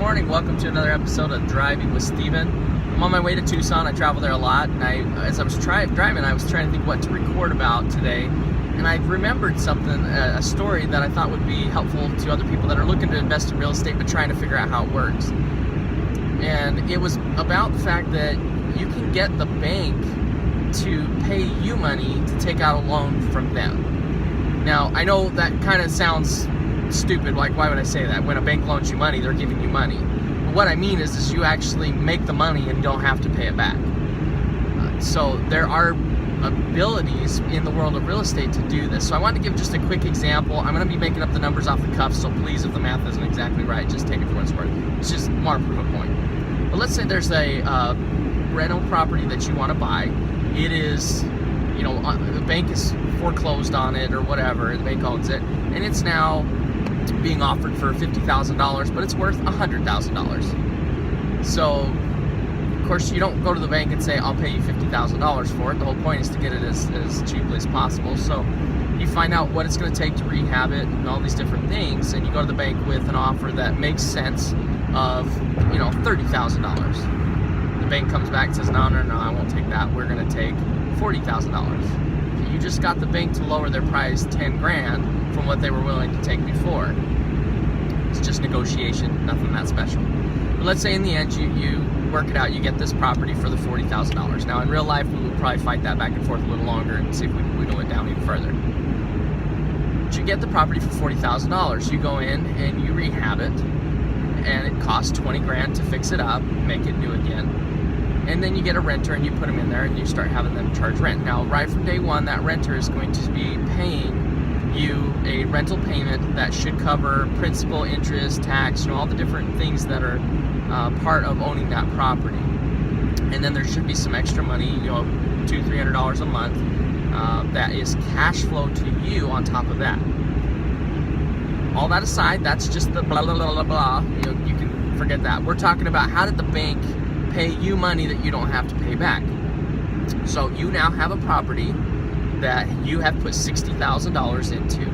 morning. Welcome to another episode of Driving with Steven. I'm on my way to Tucson. I travel there a lot, and as I was driving, I was trying to think what to record about today, and I remembered something, a story that I thought would be helpful to other people that are looking to invest in real estate but trying to figure out how it works. And it was about the fact that you can get the bank to pay you money to take out a loan from them. Now, I know that kind of sounds stupid, like why would I say that? When a bank loans you money, they're giving you money. But what I mean is you actually make the money and don't have to pay it back. So there are abilities in the world of real estate to do this. So I wanted to give just a quick example. I'm going to be making up the numbers off the cuff, so please, if the math isn't exactly right, just take it for what it's worth. It's just want to prove a point. But let's say there's a rental property that you want to buy. It is, the bank is foreclosed on it or whatever, the bank owns it, and it's now being offered for $50,000, but it's worth $100,000. So, of course, you don't go to the bank and say, I'll pay you $50,000 for it. The whole point is to get it as cheaply as possible. So you find out what it's going to take to rehab it and all these different things, and you go to the bank with an offer that makes sense of, $30,000. The bank comes back and says, no, I won't take that. We're going to take $40,000. You just got the bank to lower their price 10 grand from what they were willing to take before. It's just negotiation, nothing that special. But let's say in the end you work it out, you get this property for the $40,000. Now in real life we would probably fight that back and forth a little longer and see if we can wiggle it down even further. But you get the property for $40,000. You go in and you rehab it, and it costs 20 grand to fix it up, make it new again. And then you get a renter and you put them in there and you start having them charge rent. Now, right from day one, that renter is going to be paying you a rental payment that should cover principal, interest, tax, all the different things that are part of owning that property. And then there should be some extra money, $200-300 a month, that is cash flow to you on top of that. All that aside, that's just the blah, blah, blah, blah, blah. You can forget that. We're talking about how did the bank pay you money that you don't have to pay back. So you now have a property that you have put $60,000 into,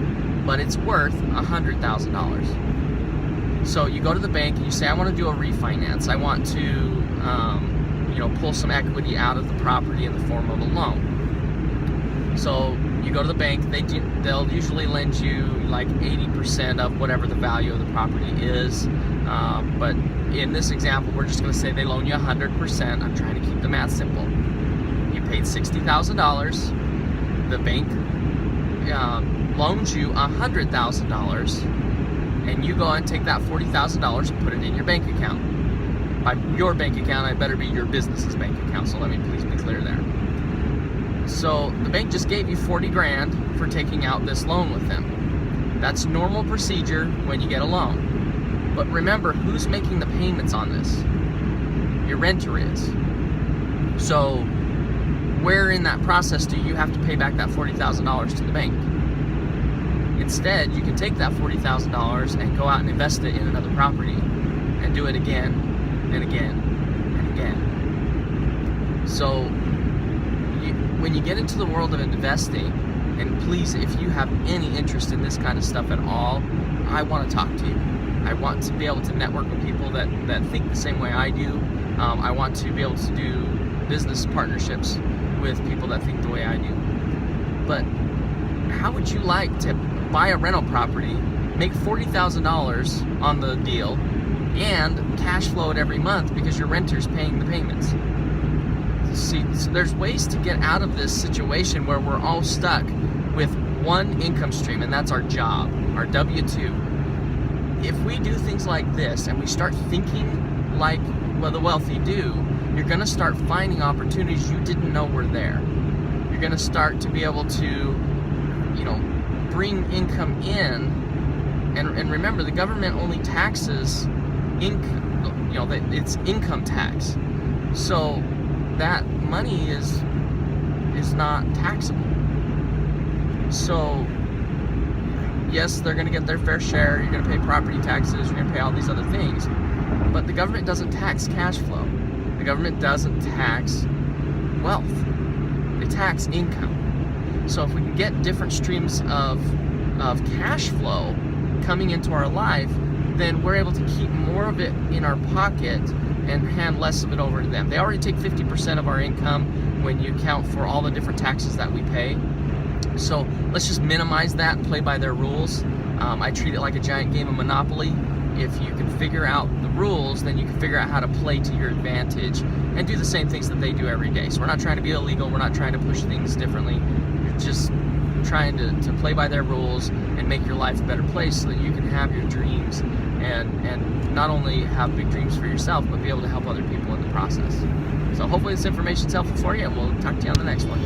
but it's worth $100,000. So you go to the bank and you say, I want to do a refinance. I want to, pull some equity out of the property in the form of a loan. So you go to the bank. They'll usually lend you like 80% of whatever the value of the property is. But in this example, we're just going to say they loan you 100%. I'm trying to keep the math simple. You paid $60,000. The bank loans you $100,000, and you go and take that $40,000 and put it in your bank account. By your bank account, I better be your business's bank account. So let me please be clear there. So the bank just gave you 40 grand for taking out this loan with them. That's normal procedure when you get a loan. But remember, who's making the payments on this? Your renter is. So where in that process do you have to pay back that $40,000 to the bank? Instead, you can take that $40,000 and go out and invest it in another property and do it again and again and again. So when you get into the world of investing, and please, if you have any interest in this kind of stuff at all, I want to talk to you. I want to be able to network with people that think the same way I do. I want to be able to do business partnerships with people that think the way I do. But how would you like to buy a rental property, make $40,000 on the deal, and cash flow it every month because your renter's paying the payments? See, so there's ways to get out of this situation where we're all stuck with one income stream, and that's our job, our W-2. If we do things like this and we start thinking like the wealthy do, you're going to start finding opportunities you didn't know were there. You're going to start to be able to, bring income in. And remember, the government only taxes income, it's income tax. So that money is not taxable. So yes, they're going to get their fair share. You're going to pay property taxes. You're going to pay all these other things. But the government doesn't tax cash flow. The government doesn't tax wealth. They tax income. So if we can get different streams of cash flow coming into our life, then we're able to keep more of it in our pocket and hand less of it over to them. They already take 50% of our income when you account for all the different taxes that we pay. So let's just minimize that and play by their rules. I treat it like a giant game of Monopoly. If you can figure out the rules, then you can figure out how to play to your advantage and do the same things that they do every day. So we're not trying to be illegal, we're not trying to push things differently. You're just trying to play by their rules and make your life a better place so that you can have your dreams and not only have big dreams for yourself, but be able to help other people in the process. So hopefully this information is helpful for you, and we'll talk to you on the next one.